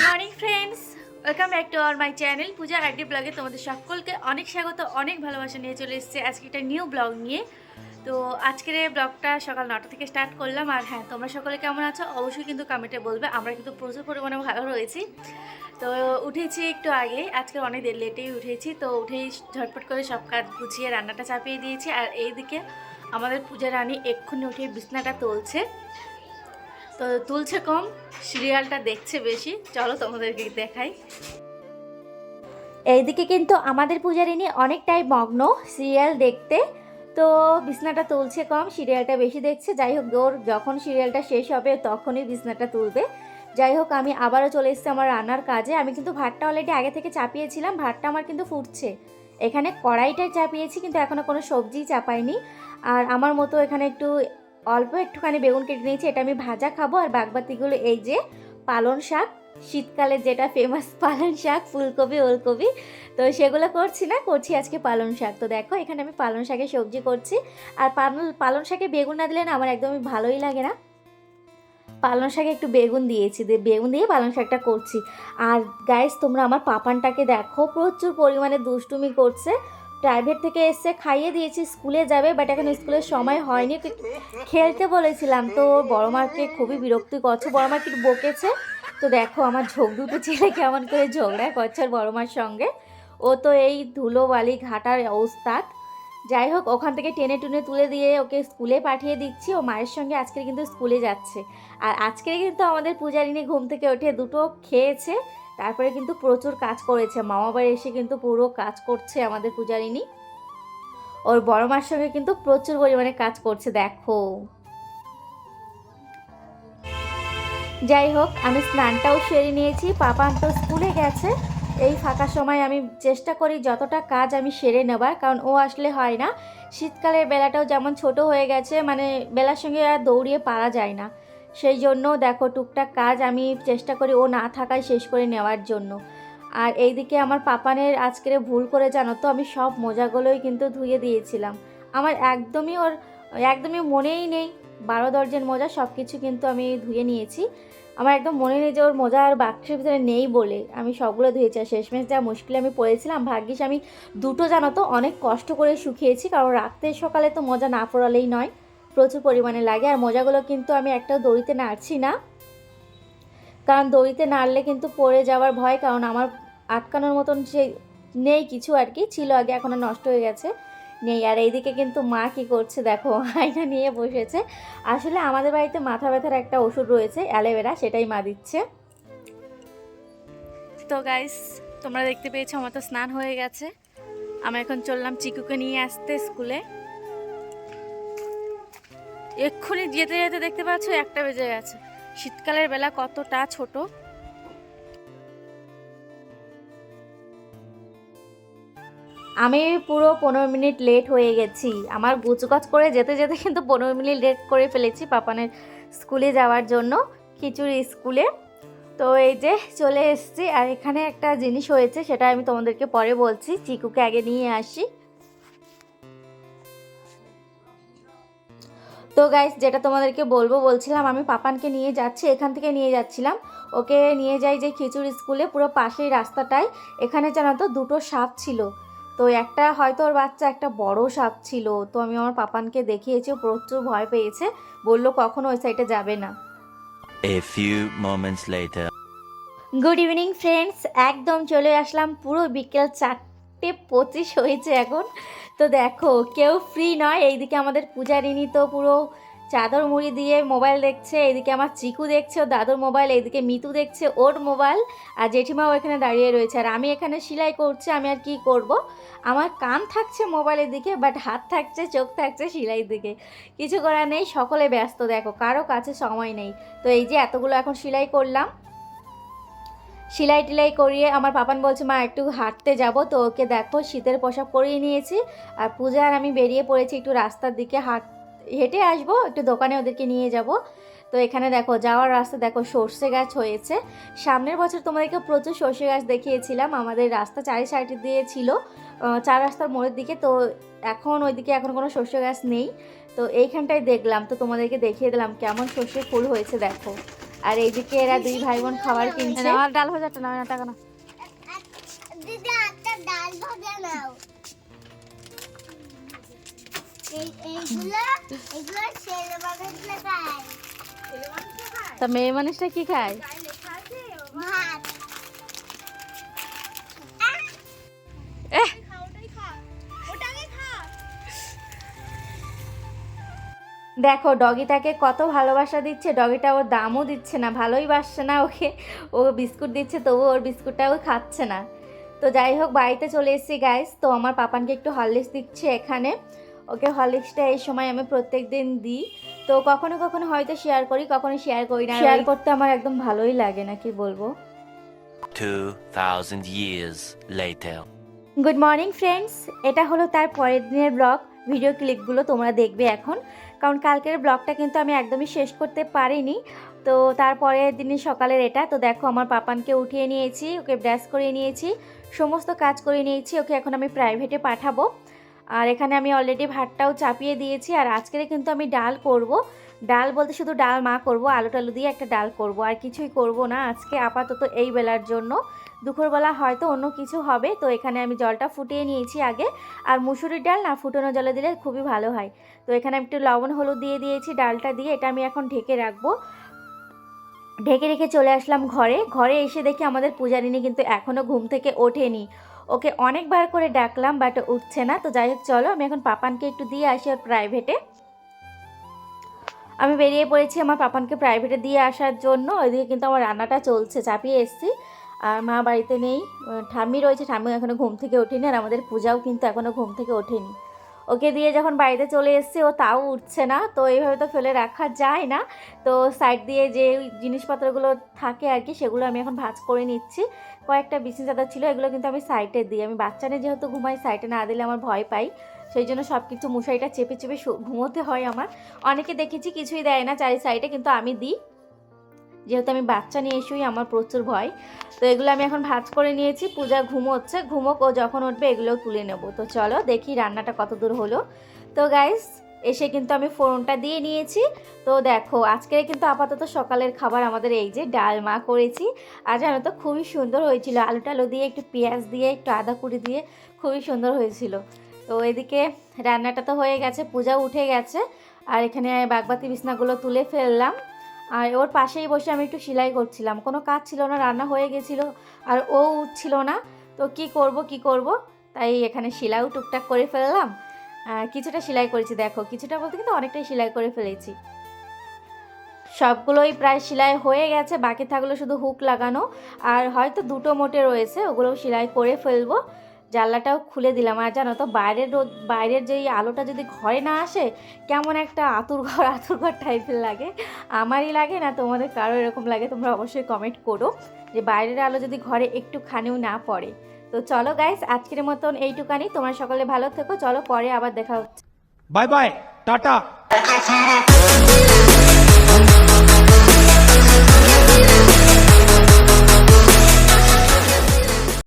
Morning friends, welcome back to our my channel Puja active ব্লগে তোমাদের সকলকে অনেক স্বাগত, অনেক ভালোবাসা নিয়ে চলে এসেছে আজকে একটা নিউ ব্লগ নিয়ে। তো আজকের এই ব্লগটা সকাল 9টা থেকে স্টার্ট করলাম। আর হ্যাঁ, তোমরা সকলে কেমন আছো অবশ্যই কিন্তু কমেন্টে বলবে। আমরা কিন্তু প্রচুর পরিমাণে ভালো রয়েছি। তো উঠেছি একটু আগে, আজকে অনেক লেটেই উঠেছি। তো উঠেই ঝটপট করে সব কাজ গুছিয়ে রান্নাটা চাপিয়ে দিয়েছি। আর এইদিকে আমাদের পূজা রানী এক্ষুনি উঠে বিছনাটা তুলছে। তো তুলছে কম, সিরিয়ালটা দেখছে বেশি। চলো তোমাদেরকে দেখাই। এইদিকে কিন্তু আমাদের পূজারিনী অনেকটাই মগ্ন সিরিয়াল দেখতে। তো বিছনাটা তুলছে কম, সিরিয়ালটা বেশি দেখছে। যাই হোক, ওর যখন সিরিয়ালটা শেষ হবে তখনই বিছনাটা তুলবে। যাই হোক, আমি আবারও চলে এসেছি আমার রান্নার কাজে। আমি কিন্তু ভাতটা অলরেডি আগে থেকে চাপিয়েছিলাম, ভাতটা আমার কিন্তু ফুটছে। এখানে কড়াইটাই চাপিয়েছি, কিন্তু এখনও কোনো সবজি চাপাইনি। আর আমার মতো এখানে একটু অল্প একটুখানি বেগুন কেটে নিয়েছি, এটা আমি ভাজা খাবো। আর বাদবাকিগুলো এই যে পালং শাক, শীতকালে যেটা ফেমাস পালং শাক, ফুলকপি ওলকপি, তো সেগুলো করছি না, করছি আজকে পালং শাক। তো দেখো এখানে আমি পালং শাকের সবজি করছি। আর পালং শাকে বেগুন না দিলে না আমার একদমই ভালোই লাগে না। পালং শাকে একটু বেগুন দিয়েছি, বেগুন দিয়ে পালং শাকটা করছি। আর গাইস, তোমরা আমার পাপানটাকে দেখো, প্রচুর পরিমাণে দুষ্টুমি করছে। প্রাইভেট থেকে এসে খাইয়ে দিয়েছি, স্কুলে যাবে, বাট এখন স্কুলের সময় হয়নি, খেলতে বলেছিলাম। তো বড় মাকে খুবই বিরক্তি করছে, বড় মা একটু বকেছে। তো দেখো আমার ঝোঁক দুটো ছেলে কেমন করে ঝগড়া করছে আর বড় মার সঙ্গে। ও তো এই ধুলো বালি ঘাটার অবস্থাত। যাই হোক, ওখান থেকে টেনে টুনে তুলে দিয়ে ওকে স্কুলে পাঠিয়ে দিচ্ছি। ও মায়ের সঙ্গে আজকে কিন্তু স্কুলে যাচ্ছে। আর আজকে কিন্তু আমাদের পূজারিনী ঘুম থেকে উঠে দুটো খেয়েছে, তারপরে কিন্তু প্রচুর কাজ করেছে। মামা বাড়ি এসে কিন্তু পুরো কাজ করছে আমাদের পূজারিনী। ওর বড় মার সঙ্গে কিন্তু প্রচুর পরিমাণে কাজ করছে, দেখো। যাই হোক, আমি স্নানটাও সেরে নিয়েছি, পাপান তো স্কুলে গেছে। এই ফাঁকা সময় আমি চেষ্টা করি যতটা কাজ আমি সেরে নেবার, কারণ ও আসলে হয় না। শীতকালের বেলাটাও যেমন ছোট হয়ে গেছে, মানে বেলার সঙ্গে আর দৌড়িয়ে পারা যায় না। সেই জন্য দেখো টুকটাক কাজ আমি চেষ্টা করি ও না থাকায় শেষ করে নেওয়ার জন্য। আর এইদিকে আমার পাপানের আজকের ভুল করে, জানো তো, আমি সব মোজাগুলোই কিন্তু ধুয়ে দিয়েছিলাম। আমার একদমই মনেই নেই, 12 দর্জন মোজা সব কিছু কিন্তু আমি ধুয়ে নিয়েছি। আমার একদম মনে নেই যে ওর মোজা আর বাক্সের ভিতরে নেই বলে আমি সবগুলো ধুয়েছি। আর শেষমেশ যা মুশকিলে আমি পড়েছিলাম, ভাগ্যিস আমি দুটো, জানো তো, অনেক কষ্ট করে শুকিয়েছি, কারণ রাত্রে সকালে তো মোজা না পরালেই নয়, প্রচুর পরিমাণে লাগে। আর মোজাগুলো কিন্তু আমি একটাও দড়িতে নাড়ছি না, কারণ দড়িতে নাড়লে কিন্তু পড়ে যাওয়ার ভয়, কারণ আমার আটকানোর মতন সে নেই কিছু, আর কি ছিল আগে, এখন নষ্ট হয়ে গেছে, নেই। আর এইদিকে কিন্তু মা কি করছে দেখো, আয়না নিয়ে বসেছে। আসলে আমাদের বাড়িতে মাথা ব্যথার একটা ওষুধ রয়েছে, অ্যালোভেরা, সেটাই মা দিচ্ছে। তো গাইস, তোমরা দেখতে পেয়েছো আমার তো স্নান হয়ে গেছে। আমি এখন চললাম চিকুকে নিয়ে আসতে স্কুলে। এক্ষুনি যেতে যেতে দেখতে পাচ্ছ 1টা বেজে গেছে। শীতকালের বেলা কতটা ছোট। আমি পুরো 15 মিনিট লেট হয়ে গেছি। আমার গুছগাছ করে যেতে যেতে কিন্তু 15 মিনিট লেট করে ফেলেছি পাপানের স্কুলে যাওয়ার জন্য, খিচুড়ি স্কুলে। তো এই যে চলে এসেছি। আর এখানে একটা জিনিস হয়েছে, সেটা আমি তোমাদেরকে পরে বলছি। চিকুকে আগে নিয়ে আসি। তো গাইস, যেটা তোমাদেরকে বলছিলাম, আমি পাপানকে নিয়ে যাচ্ছি, এখান থেকে নিয়ে যাচ্ছিলাম। ওকে নিয়ে যাই যে খিচুড়ি স্কুলে, পুরো পাশেই রাস্তাটায়। এখানে জানো তো দুটো সাপ ছিল। তো একটা হয়তো ওর বাচ্চা, একটা বড় সাপ ছিল। তো আমি আমার পাপানকে দেখিয়েছি, ও প্রচুর ভয় পেয়েছে, বললো কখনো ওই সাইডে যাবে না। A few moments later. Good evening friends, একদম চলে আসলাম, পুরো বিকেল 4:25 হয়েছে এখন। তো দেখো কেউ ফ্রি নয়। এইদিকে আমাদের পূজারিনী তো পুরো চাদর মুড়ি দিয়ে মোবাইল দেখছে, এইদিকে আমার চিকু দেখছে ও দাদুর মোবাইল, এইদিকে মিতু দেখছে ওর মোবাইল, আর জেঠিমাও এখানে দাঁড়িয়ে রয়েছে। আর আমি এখানে সেলাই করছি। আমি আর কি করব, আমার কান থাকছে মোবাইলের দিকে, বাট হাত থাকছে, চোখ থাকছে সেলাইয়ের দিকে। কিছু করার নেই, সকলে ব্যস্ত, দেখো কারো কাছে সময় নেই। তো এই যে এতগুলো এখন সেলাই করলাম, সেলাই টেলাই করিয়ে আমার পাপান বলছে মা একটু হাঁটতে যাব। তো ওকে দেখো শীতের পোশাক পরিয়ে নিয়েছি। আর পূজা আর আমি বেরিয়ে পড়েছি একটু রাস্তার দিকে, হেঁটে আসবো, একটু দোকানে ওদেরকে নিয়ে যাব। তো এখানে দেখো যাওয়ার রাস্তা, দেখো সর্ষে গাছ হয়েছে। সামনের বছর তোমাদেরকে প্রচুর সর্ষে গাছ দেখিয়েছিলাম, আমাদের রাস্তা চারি সাইড দিয়ে ছিল, 4 রাস্তার মোড়ের দিকে। তো এখন ওইদিকে এখন কোনো সর্ষে গাছ নেই। তো এইখানটায় দেখলাম, তো তোমাদেরকে দেখিয়ে দিলাম কেমন সর্ষে ফুল হয়েছে দেখো। আর এইদিকে এরা দুই ভাই বোন খাবার কিনছে। আমার ডাল ভাজাটা নাও না, টাকা না। দিদি একটা ডাল ভাজা নাও। এইগুলো ছেলে মানুষরা খায়। তা মেয়ে মানুষটা কি খায়? ভাত। দেখো ডগিটাকে কত ভালোবাসা দিচ্ছে, ডগিটা ওর দামও দিচ্ছে না, ভালোই বাসছে না ওকে। ও বিস্কুট দিচ্ছে তবু ওর বিস্কুটটাও খাচ্ছে না। তো যাই হোক বাড়িতে চলে এসেছি গাইস। তো আমার পাপানকে একটু হরলিক্স দিচ্ছে এখানে। ওকে হরলিক্সটা এই সময় আমি প্রত্যেক দিন দিই। তো কখনো কখনো হয়তো শেয়ার করি, কখনো শেয়ার করি না। শেয়ার করতে আমার একদম ভালোই লাগে না, কি বলবো। 2000 years later. Good morning friends, এটা হলো তার পরের দিনের ব্লগ। ভিডিও ক্লিপগুলো তোমরা দেখবে এখন, কারণ কালকের ব্লগটা কিন্তু আমি একদমই শেষ করতে পারিনি। তো তারপরের দিনের সকালের এটা। তো দেখো আমার পাপানকে উঠিয়ে নিয়েছি, ওকে ব্রাশ করিয়ে নিয়েছি, সমস্ত কাজ করে নিয়েছি। ওকে এখন আমি প্রাইভেটে পাঠাবো। আর এখানে আমি অলরেডি ভাতটাও চাপিয়ে দিয়েছি। আর আজকের কিন্তু আমি ডাল করব। ডাল বলতে শুধু ডাল মা করব, আলু টালু দিয়ে একটা ডাল করব, আর কিছুই করব না আজকে আপাতত এই বেলার জন্য। দুপুরবেলা হয়তো অন্য কিছু হবে। তো এখানে আমি জলটা ফুটিয়ে নিয়েছি আগে। আর মুসুরির ডাল না ফুটানো জলে দিলে খুবই ভালো হয়। তো এখানে একটু লবণ হলুদ দিয়ে দিয়েছি ডালটা দিয়ে। এটা আমি এখন ঢেকে রাখবো। ঢেকে রেখে চলে আসলাম ঘরে। ঘরে এসে দেখি আমাদের পূজারিনী কিন্তু এখনও ঘুম থেকে ওঠেনি। ওকে অনেকবার করে ডাকলাম বাট উঠছে না। তো যাই হোক চলো আমি এখন পাপানকে একটু দিয়ে আসি ওর প্রাইভেটে। আমি বেরিয়ে পড়েছি আমার পাপানকে প্রাইভেটে দিয়ে আসার জন্য। ওইদিকে কিন্তু আমার রান্নাটা চলছে, চাপিয়ে এসেছি। আর মা বাড়িতে নেই, ঠাম্মি রয়েছে, ঠাম্মি এখনও ঘুম থেকে ওঠেনি। আর আমাদের পূজাও কিন্তু এখনও ঘুম থেকে ওঠেনি। ওকে দিয়ে যখন বাড়িতে চলে এসেছি ও তাও উঠছে না। তো এইভাবে তো ফেলে রাখা যায় না। তো সাইড দিয়ে যে জিনিসপত্রগুলো থাকে আর কি সেগুলো আমি এখন ভাঁজ করে নিচ্ছি। কয়েকটা বিছানা চাদর ছিল, এগুলো কিন্তু আমি সাইডে দিই। আমি বাচ্চা নিয়ে যেহেতু ঘুমাই, সাইডে না দিলে আমার ভয় পাই, সেই জন্য সব কিছু মশারিটা চেপে চেপে ঘুমোতে হয় আমার। অনেকে দেখেছি কিছুই দেয় না চারি সাইডে, কিন্তু আমি দিই, যেহেতু আমি বাচ্চা নিয়ে শুই আমার প্রচুর ভয়। তো এগুলো আমি এখন ভাঁজ করে নিয়েছি। পূজা ঘুমোচ্ছে, ঘুমোক, ও যখন উঠবে এগুলো তুলে নেব। তো চলো দেখি রান্নাটা কত দূর হলো। তো গাইস এসে কিন্তু আমি ফোড়নটা দিয়ে নিয়েছি। তো দেখো আজকে কিন্তু আপাতত সকালের খাবার আমাদের এই যে ডাল মা করেছি। আর জানো তো খুবই সুন্দর হয়েছিল, আলু টালু দিয়ে একটু পেঁয়াজ দিয়ে একটু আদা কুড়ি দিয়ে খুবই সুন্দর হয়েছিল। তো এদিকে রান্নাটা তো হয়ে গেছে, পূজা উঠে গেছে। আর এখানে বাগবাতি বিছনাগুলো তুলে ফেললাম। আর ওর পাশেই বসে আমি একটু সেলাই করছিলাম, কোনো কাজ ছিল না, রান্না হয়ে গেছিলো আর ও উঠছিল না। তো কি করব, তাই এখানে সেলাইও টুকটাক করে ফেললাম। কিছুটা সেলাই করেছি, দেখো কিছুটা বলতে কিন্তু অনেকটাই সেলাই করে ফেলেছি। সবগুলোই প্রায় সেলাই হয়ে গেছে, বাকি থাকলো শুধু হুক লাগানো। আর হয়তো দুটো মোটে রয়েছে, ওগুলোও সেলাই করে ফেলবো। জানলাটাও খুলে দিলাম। আর জানো তো বাইরের যেই আলোটা যদি ঘরে না আসে কেমন একটা আতুর ঘর টাইপের লাগে। আমারই লাগে না তোমাদের কারো এরকম লাগে? তোমরা অবশ্যই কমেন্ট করো যে বাইরের আলো যদি ঘরে একটুখানিও না পড়ে। তো চলো গাইস আজকের মতন এইটুকানি। তোমরা সকলে ভালো থেকো, চলো পরে আবার দেখা হচ্ছে। Bye bye Tata.